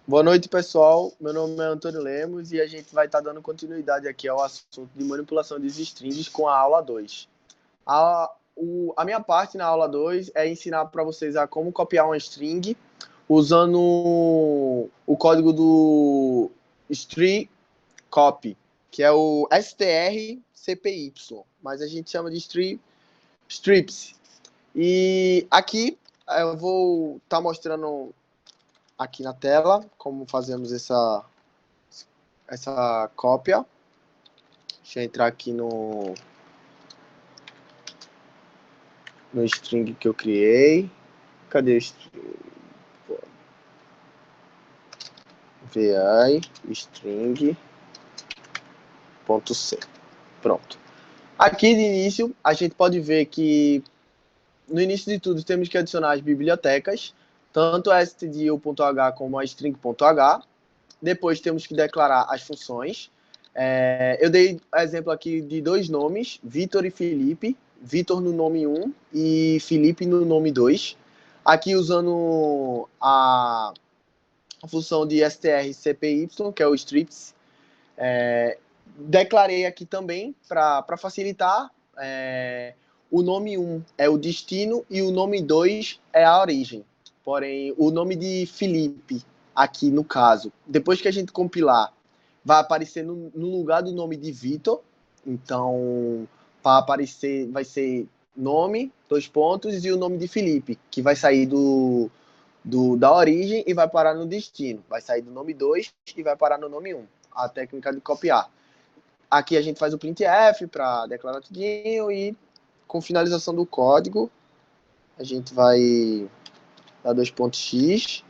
Boa noite, pessoal. Meu nome é Antônio Lemos e a gente vai estar dando continuidade aqui ao assunto de manipulação de strings com a aula 2. A minha parte na aula 2 é ensinar para vocês a como copiar uma string usando o código do string copy, que é o strcpy, mas a gente chama de strips. E aqui eu vou estar mostrando aqui na tela como fazemos essa cópia. Deixa eu entrar aqui no string que eu criei. Cadê o string? vi string.c. Pronto. Aqui de início, a gente pode ver que no início de tudo temos que adicionar as bibliotecas, tanto a stdio.h como a string.h. Depois temos que declarar as funções. Eu dei exemplo aqui de dois nomes, Vitor e Felipe. Vitor no nome 1 e Felipe no nome 2. Aqui usando a função de strcpy, que é o strips. Declarei aqui também, para facilitar, o nome 1 é o destino e o nome 2 é a origem. Porém, o nome de Felipe, aqui no caso, depois que a gente compilar, vai aparecer no lugar do nome de Vitor. Então, para aparecer, vai ser nome, 2 pontos, e o nome de Felipe, que vai sair da origem e vai parar no destino. Vai sair do nome 2 e vai parar no nome 1. A técnica de copiar. Aqui a gente faz o printf para declarar tudinho e com finalização do código a gente vai dar 2.x.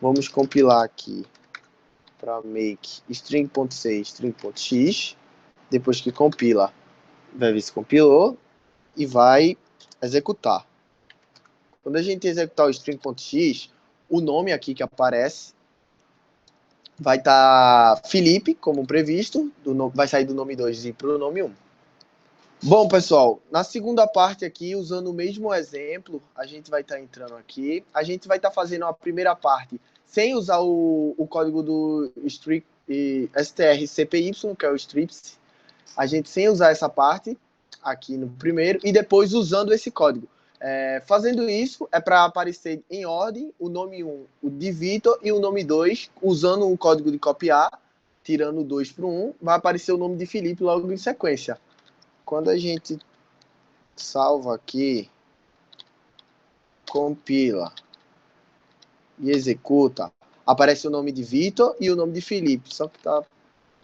Vamos compilar aqui para make string.c string.x. Depois que compila, vai ver se compilou e vai executar. Quando a gente executar o string.x, o nome aqui que aparece vai estar Felipe, como previsto, vai sair do nome 2 e ir para o nome 1. Bom, pessoal, na segunda parte aqui, usando o mesmo exemplo, a gente vai estar entrando aqui. A gente vai estar fazendo a primeira parte sem usar o código do strcpy, que é o strips. A gente sem usar essa parte aqui no primeiro e depois usando esse código. Fazendo isso, é para aparecer em ordem o nome 1, o de Vitor, e o nome 2, usando o código de copiar, tirando o 2 para o 1, vai aparecer o nome de Felipe logo em sequência. Quando a gente salva aqui, compila e executa, aparece o nome de Vitor e o nome de Felipe, só que tá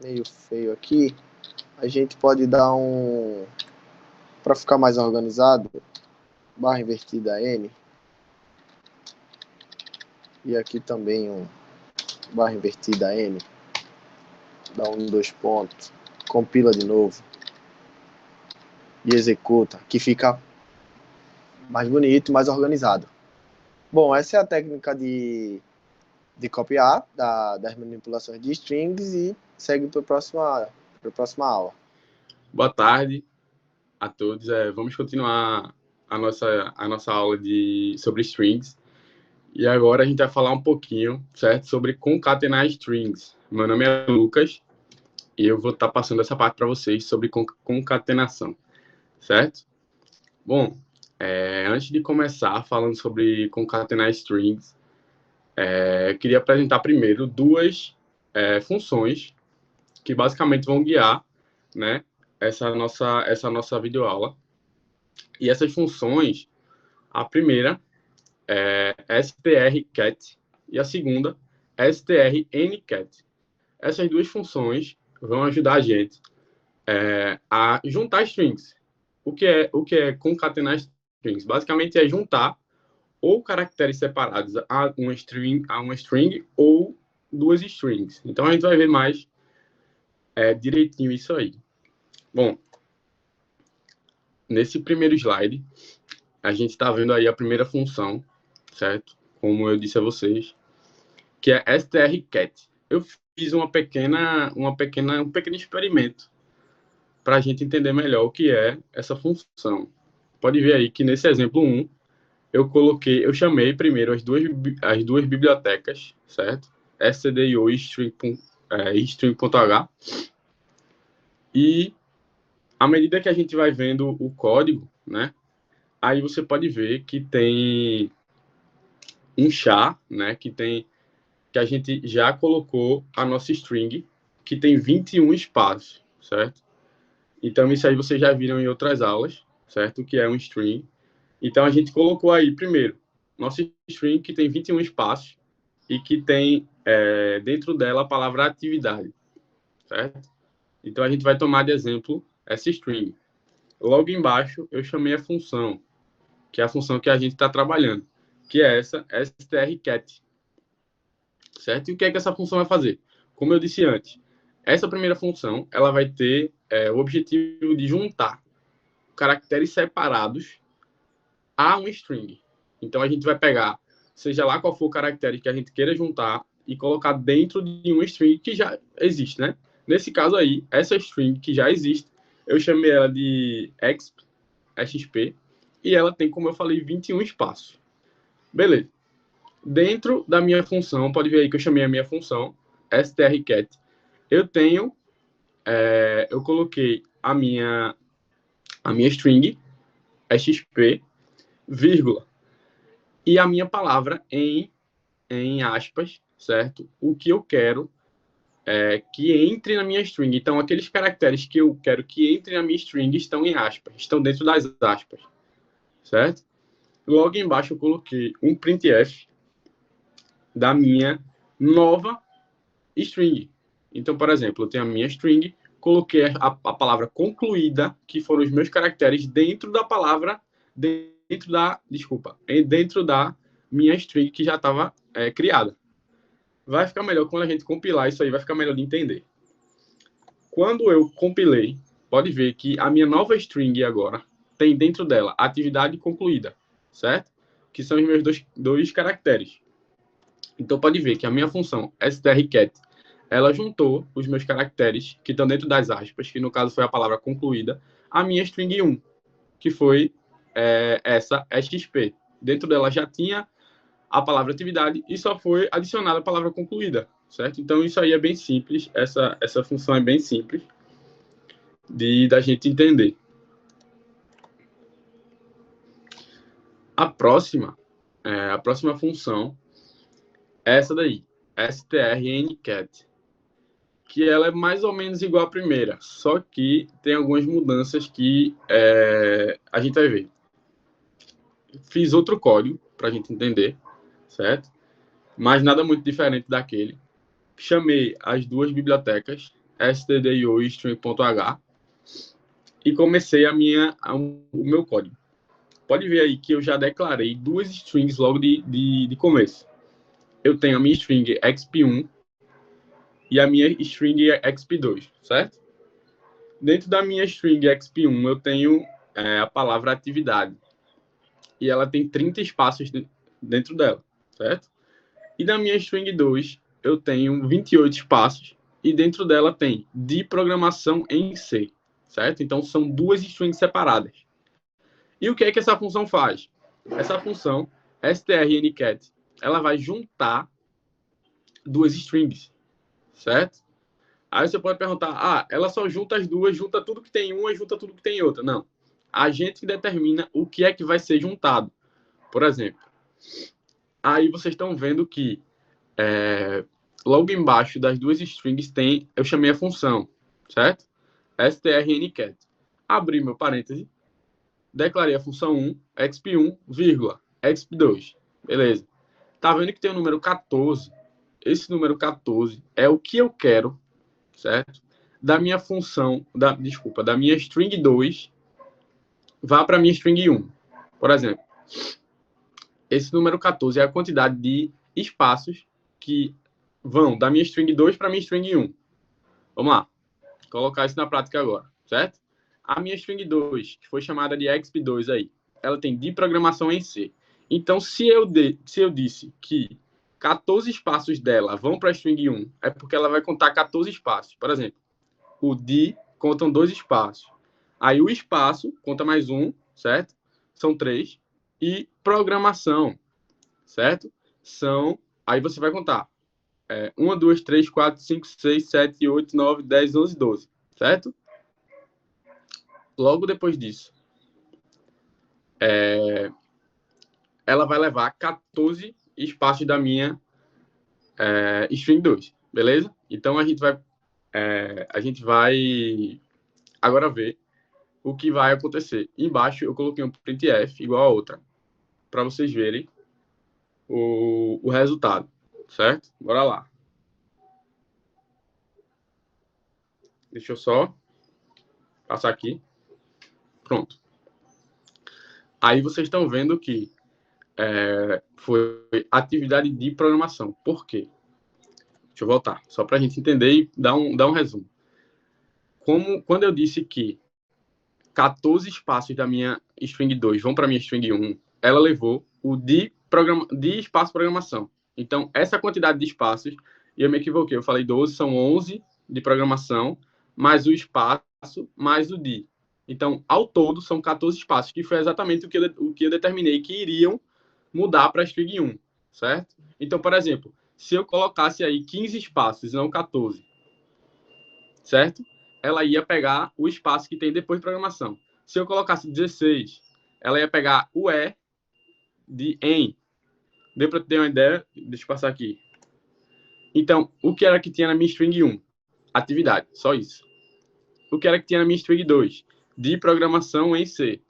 meio feio aqui. A gente pode dar para ficar mais organizado, barra invertida N, e aqui também barra invertida N, dá 2 pontos, compila de novo e executa, que fica mais bonito, mais organizado. Bom, essa é a técnica de copiar das manipulações de strings e segue para a próxima aula. Boa tarde a todos. Vamos continuar a nossa aula sobre strings. E agora a gente vai falar um pouquinho, certo, sobre concatenar strings. Meu nome é Lucas e eu vou estar passando essa parte para vocês sobre concatenação, certo? Bom, antes de começar falando sobre concatenar strings, eu queria apresentar primeiro duas funções que basicamente vão guiar, né, essa nossa videoaula. E essas funções, a primeira é strcat e a segunda strncat. Essas duas funções vão ajudar a gente a juntar strings. O que é concatenar strings? Basicamente é juntar ou caracteres separados a uma string ou duas strings. Então a gente vai ver mais direitinho isso aí. Bom, nesse primeiro slide, a gente está vendo aí a primeira função, certo? Como eu disse a vocês, que é strcat. Eu fiz um pequeno experimento para a gente entender melhor o que é essa função. Pode ver aí que nesse exemplo 1, eu chamei primeiro as duas bibliotecas, certo? stdio string.h. E à medida que a gente vai vendo o código, né, aí você pode ver que tem um char, né, que a gente já colocou a nossa string, que tem 21 espaços, certo? Então, isso aí vocês já viram em outras aulas, certo? Que é um string. Então, a gente colocou aí, primeiro, nossa string que tem 21 espaços e que tem dentro dela a palavra atividade, certo? Então, a gente vai tomar de exemplo essa string. Logo embaixo, eu chamei a função, que é a função que a gente está trabalhando, que é essa strcat, certo? E o que é que essa função vai fazer? Como eu disse antes, essa primeira função ela vai ter o objetivo de juntar caracteres separados a um string. Então, a gente vai pegar, seja lá qual for o caractere que a gente queira juntar, e colocar dentro de uma string que já existe, né? Nesse caso aí, essa string que já existe, eu chamei ela de exp, e ela tem, como eu falei, 21 espaços. Beleza. Dentro da minha função, pode ver aí que eu chamei a minha função, strcat, eu tenho, eu coloquei a minha string, xp, vírgula, e a minha palavra em aspas, certo? O que eu quero que entre na minha string. Então, aqueles caracteres que eu quero que entre na minha string estão em aspas, estão dentro das aspas, certo? Logo embaixo eu coloquei um printf da minha nova string. Então, por exemplo, eu tenho a minha string, coloquei a palavra concluída, que foram os meus caracteres, dentro da palavra, dentro da minha string que já estava criada. Vai ficar melhor quando a gente compilar isso aí, vai ficar melhor de entender. Quando eu compilei, pode ver que a minha nova string agora tem dentro dela atividade concluída, certo? Que são os meus dois caracteres. Então, pode ver que a minha função strcat, ela juntou os meus caracteres que estão dentro das aspas, que no caso foi a palavra concluída, a minha string 1, que foi essa xp. Dentro dela já tinha a palavra atividade e só foi adicionada a palavra concluída, certo? Então, isso aí é bem simples, essa função é bem simples da gente entender. A próxima função é essa daí, strncat, que ela é mais ou menos igual à primeira, só que tem algumas mudanças que a gente vai ver. Fiz outro código para a gente entender, certo? Mas nada muito diferente daquele. Chamei as duas bibliotecas, stdio e string.h, e comecei o meu código. Pode ver aí que eu já declarei duas strings logo de começo. Eu tenho a minha string exp1 e a minha string exp2, certo? Dentro da minha string exp1 eu tenho a palavra atividade. E ela tem 30 espaços dentro dela, certo? E na minha string 2 eu tenho 28 espaços e dentro dela tem de programação em C, certo? Então são duas strings separadas. E o que é que essa função faz? Essa função, strncat, ela vai juntar duas strings, certo? Aí você pode perguntar, ela só junta as duas, junta tudo que tem uma e junta tudo que tem outra. Não. A gente determina o que é que vai ser juntado. Por exemplo, aí vocês estão vendo que logo embaixo das duas strings eu chamei a função, certo? strncat. Abri meu parêntese, declarei a função 1, exp1, vírgula, exp2. Beleza. Tá vendo que tem o número 14? Esse número 14 é o que eu quero, certo? Da minha função, da minha string 2, vá para a minha string 1. Por exemplo, esse número 14 é a quantidade de espaços que vão da minha string 2 para a minha string 1. Vamos lá. Colocar isso na prática agora, certo? A minha string 2, que foi chamada de exp2 aí, ela tem de programação em C. Então, se eu disse que 14 espaços dela vão para a string 1, é porque ela vai contar 14 espaços. Por exemplo, o de contam 2 espaços. Aí o espaço conta mais um, certo? São 3. E programação, certo? Aí você vai contar 1, 2, 3, 4, 5, 6, 7, 8, 9, 10, 11, 12, certo? Logo depois disso, ela vai levar 14 espaços da minha string 2, beleza? Então, a gente vai agora ver o que vai acontecer. Embaixo, eu coloquei um printf igual a outra, para vocês verem o resultado, certo? Bora lá. Deixa eu só passar aqui. Pronto. Aí vocês estão vendo que foi atividade de programação. Por quê? Deixa eu voltar, só para a gente entender e dar um resumo. Quando eu disse que 14 espaços da minha string 2 vão para a minha string 1, ela levou o de espaço programação. Então, essa quantidade de espaços, e eu me equivoquei, eu falei 12, são 11 de programação, mais o espaço, mais o de. Então, ao todo, são 14 espaços, que foi exatamente o que eu determinei que iriam mudar para a string 1, certo? Então, por exemplo, se eu colocasse aí 15 espaços, não 14, certo? Ela ia pegar o espaço que tem depois de programação. Se eu colocasse 16, ela ia pegar o E de em. Deu para ter uma ideia? Deixa eu passar aqui. Então, o que era que tinha na minha string 1? Atividade, só isso. O que era que tinha na minha string 2? De programação em C.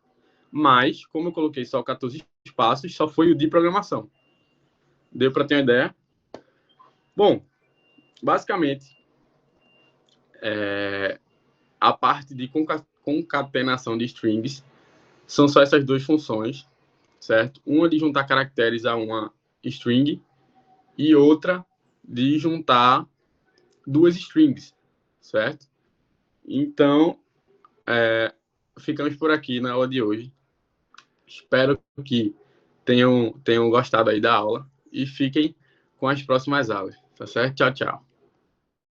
Mas, como eu coloquei só 14 espaços, só foi o de programação. Deu para ter uma ideia? Bom, basicamente, a parte de concatenação de strings são só essas duas funções, certo? Uma de juntar caracteres a uma string e outra de juntar duas strings, certo? Então, ficamos por aqui na aula de hoje. Espero que tenham gostado aí da aula e fiquem com as próximas aulas, tá certo? Tchau, tchau.